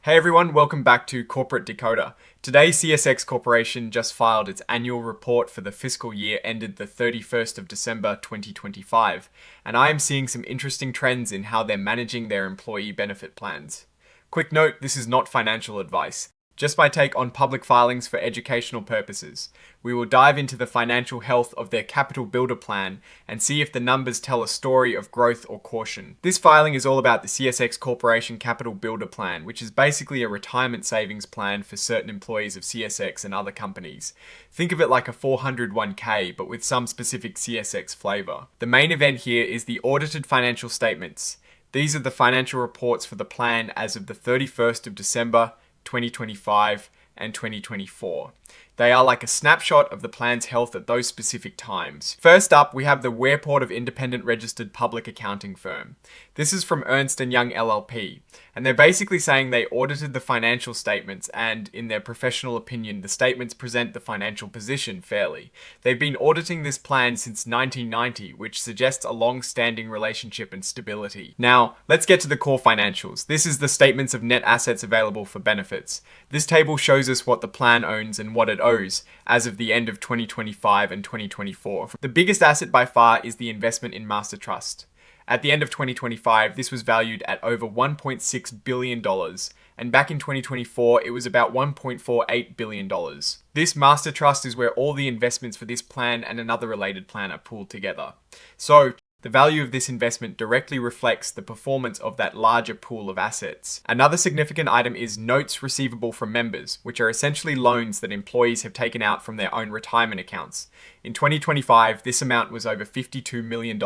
Hey everyone, welcome back to Corporate Decoder. Today, CSX Corporation just filed its annual report for the fiscal year ended the 31st of December 2025, and I am seeing some interesting trends in how they're managing their employee benefit plans. Quick note, this is not financial advice. Just my take on public filings for educational purposes. We will dive into the financial health of their capital builder plan and see if the numbers tell a story of growth or caution. This filing is all about the CSX Corporation Capital Builder Plan, which is basically a retirement savings plan for certain employees of CSX and other companies. Think of it like a 401k, but with some specific CSX flavor. The main event here is the audited financial statements. These are the financial reports for the plan as of the 31st of December, 2025 and 2024. They are like a snapshot of the plan's health at those specific times. First up, we have the Report of Independent Registered Public Accounting Firm. This is from Ernst Young LLP, and they're basically saying they audited the financial statements and, in their professional opinion, the statements present the financial position fairly. They've been auditing this plan since 1990, which suggests a long-standing relationship and stability. Now, let's get to the core financials. This is the statements of net assets available for benefits. This table shows us what the plan owns and what it owes as of the end of 2025 and 2024. The biggest asset by far is the investment in Master Trust. At the end of 2025, this was valued at over $1.6 billion, and back in 2024, it was about $1.48 billion. This Master Trust is where all the investments for this plan and another related plan are pooled together. So, the value of this investment directly reflects the performance of that larger pool of assets. Another significant item is notes receivable from members, which are essentially loans that employees have taken out from their own retirement accounts. In 2025, this amount was over $52 million,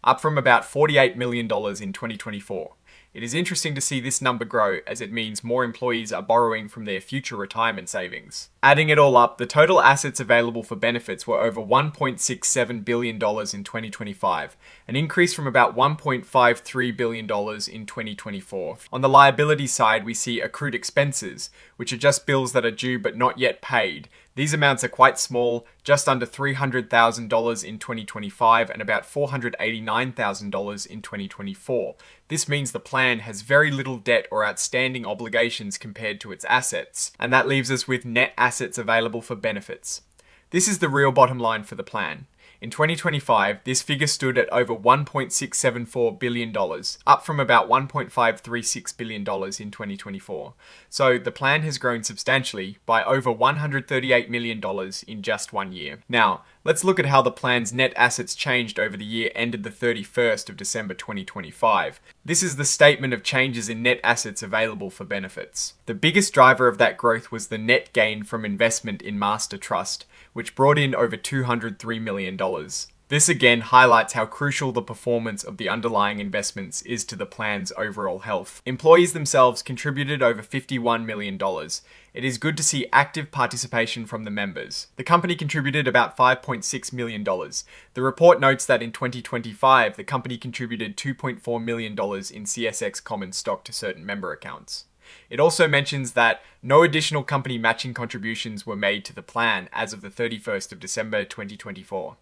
up from about $48 million in 2024. It is interesting to see this number grow, as it means more employees are borrowing from their future retirement savings. Adding it all up, the total assets available for benefits were over $1.67 billion in 2025, an increase from about $1.53 billion in 2024. On the liability side, we see accrued expenses, which are just bills that are due but not yet paid. These amounts are quite small, just under $300,000 in 2025 and about $489,000 in 2024. This means the plan has very little debt or outstanding obligations compared to its assets, and that leaves us with net assets available for benefits. This is the real bottom line for the plan. In 2025, this figure stood at over $1.674 billion, up from about $1.536 billion in 2024. So the plan has grown substantially by over $138 million in just 1 year. Now, let's look at how the plan's net assets changed over the year ended the 31st of December 2025. This is the statement of changes in net assets available for benefits. The biggest driver of that growth was the net gain from investment in Master Trust, which brought in over $203 million. This again highlights how crucial the performance of the underlying investments is to the plan's overall health. Employees themselves contributed over $51 million. It is good to see active participation from the members. The company contributed about $5.6 million. The report notes that in 2025, the company contributed $2.4 million in CSX common stock to certain member accounts. It also mentions that no additional company matching contributions were made to the plan as of the 31st of December 2024.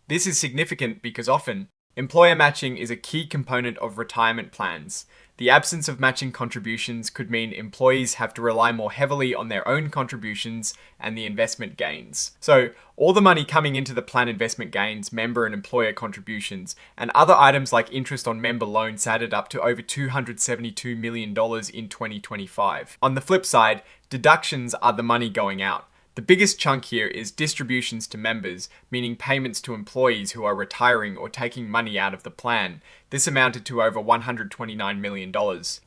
This is significant because often, employer matching is a key component of retirement plans. The absence of matching contributions could mean employees have to rely more heavily on their own contributions and the investment gains. So, all the money coming into the plan investment gains, member and employer contributions, and other items like interest on member loans added up to over $272 million in 2025. On the flip side, deductions are the money going out. The biggest chunk here is distributions to members, meaning payments to employees who are retiring or taking money out of the plan. This amounted to over $129 million.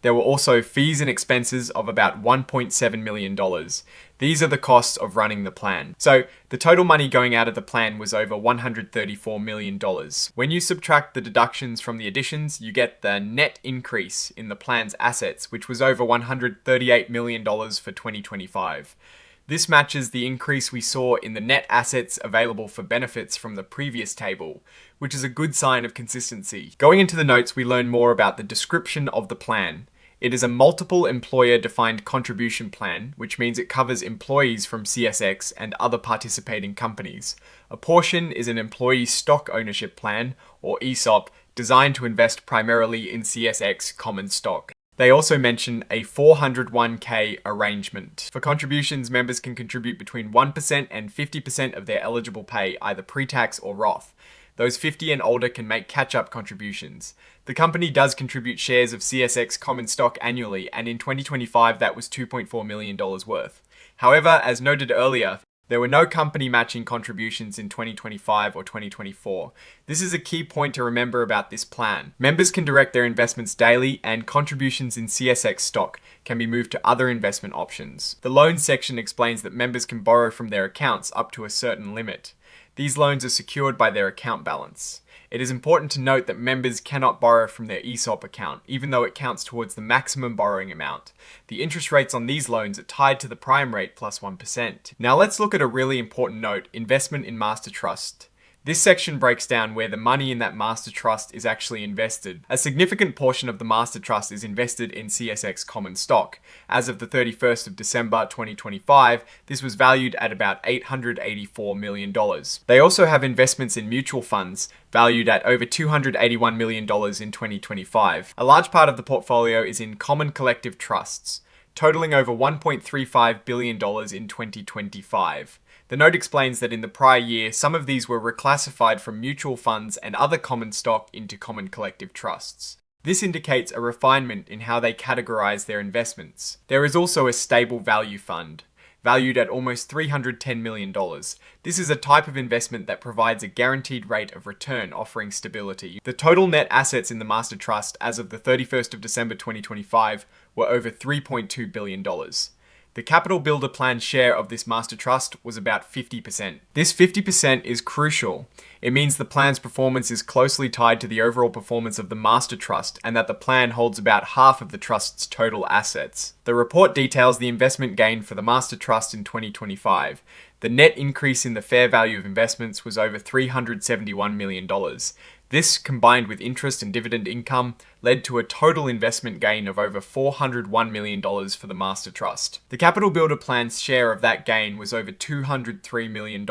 There were also fees and expenses of about $1.7 million. These are the costs of running the plan. So the total money going out of the plan was over $134 million. When you subtract the deductions from the additions, you get the net increase in the plan's assets, which was over $138 million for 2025. This matches the increase we saw in the net assets available for benefits from the previous table, which is a good sign of consistency. Going into the notes, we learn more about the description of the plan. It is a multiple employer defined contribution plan, which means it covers employees from CSX and other participating companies. A portion is an employee stock ownership plan, or ESOP, designed to invest primarily in CSX common stock. They also mention a 401k arrangement. For contributions, members can contribute between 1% and 50% of their eligible pay, either pre-tax or Roth. Those 50 and older can make catch-up contributions. The company does contribute shares of CSX common stock annually, and in 2025 that was $2.4 million worth. However, as noted earlier, there were no company matching contributions in 2025 or 2024. This is a key point to remember about this plan. Members can direct their investments daily, and contributions in CSX stock can be moved to other investment options. The loans section explains that members can borrow from their accounts up to a certain limit. These loans are secured by their account balance. It is important to note that members cannot borrow from their ESOP account, even though it counts towards the maximum borrowing amount. The interest rates on these loans are tied to the prime rate plus 1%. Now let's look at a really important note: investment in master trust. This section breaks down where the money in that master trust is actually invested. A significant portion of the master trust is invested in CSX common stock. As of the 31st of December 2025, this was valued at about $884 million. They also have investments in mutual funds, valued at over $281 million in 2025. A large part of the portfolio is in common collective trusts, totaling over $1.35 billion in 2025. The note explains that in the prior year, some of these were reclassified from mutual funds and other common stock into common collective trusts. This indicates a refinement in how they categorize their investments. There is also a stable value fund, valued at almost $310 million. This is a type of investment that provides a guaranteed rate of return, offering stability. The total net assets in the master trust as of the 31st of December 2025 were over $3.2 billion. The Capital Builder Plan share of this master trust was about 50%. This 50% is crucial. It means the plan's performance is closely tied to the overall performance of the master trust, and that the plan holds about half of the trust's total assets. The report details the investment gain for the master trust in 2025. The net increase in the fair value of investments was over $371 million. This, combined with interest and dividend income, led to a total investment gain of over $401 million for the master trust. The Capital Builder Plan's share of that gain was over $203 million,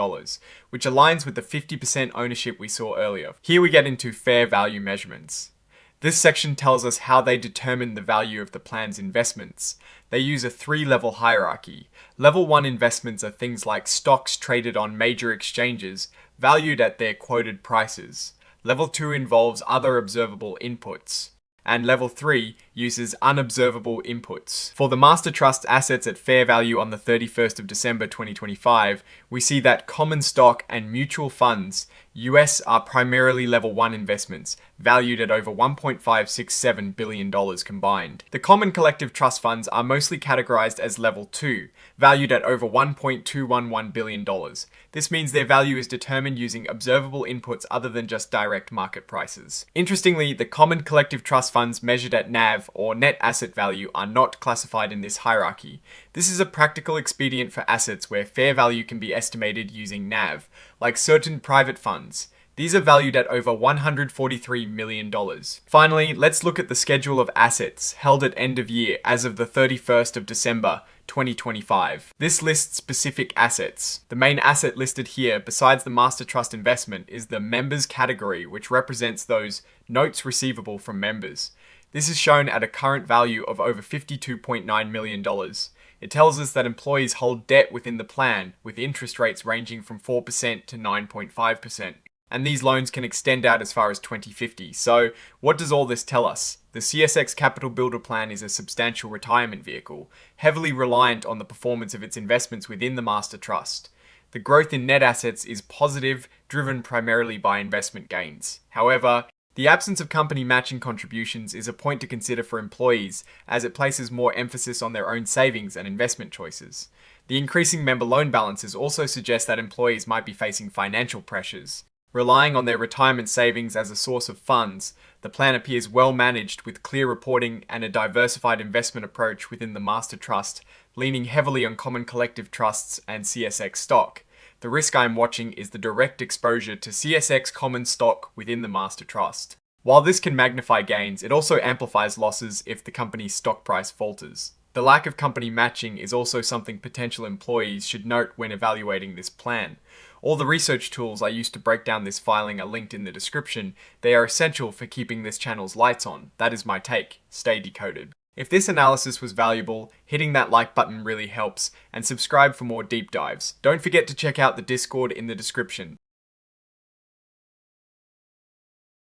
which aligns with the 50% ownership we saw earlier. Here we get into fair value measurements. This section tells us how they determine the value of the plan's investments. They use a 3-level hierarchy. Level 1 investments are things like stocks traded on major exchanges, valued at their quoted prices. Level 2 involves other observable inputs, and Level 3 uses unobservable inputs. For the master trust assets at fair value on the 31st of December 2025, we see that common stock and mutual funds, US, are primarily Level 1 investments, valued at over $1.567 billion combined. The common collective trust funds are mostly categorized as Level 2, valued at over $1.211 billion. This means their value is determined using observable inputs other than just direct market prices. Interestingly, the common collective trust funds measured at NAV, or net asset value, are not classified in this hierarchy. This is a practical expedient for assets where fair value can be estimated using NAV, like certain private funds. These are valued at over $143 million. Finally, let's look at the Schedule of Assets, held at end of year as of the 31st of December 2025. This lists specific assets. The main asset listed here, besides the master trust investment, is the members category, which represents those notes receivable from members. This is shown at a current value of over $52.9 million. It tells us that employees hold debt within the plan, with interest rates ranging from 4% to 9.5%. And these loans can extend out as far as 2050. So, what does all this tell us? The CSX Capital Builder Plan is a substantial retirement vehicle, heavily reliant on the performance of its investments within the master trust. The growth in net assets is positive, driven primarily by investment gains. However, the absence of company matching contributions is a point to consider for employees, as it places more emphasis on their own savings and investment choices. The increasing member loan balances also suggest that employees might be facing financial pressures. Relying on their retirement savings as a source of funds, the plan appears well managed with clear reporting and a diversified investment approach within the master trust, leaning heavily on common collective trusts and CSX stock. The risk I am watching is the direct exposure to CSX common stock within the master trust. While this can magnify gains, it also amplifies losses if the company's stock price falters. The lack of company matching is also something potential employees should note when evaluating this plan. All the research tools I used to break down this filing are linked in the description. They are essential for keeping this channel's lights on. That is my take. Stay decoded. If this analysis was valuable, hitting that like button really helps, and subscribe for more deep dives. Don't forget to check out the Discord in the description.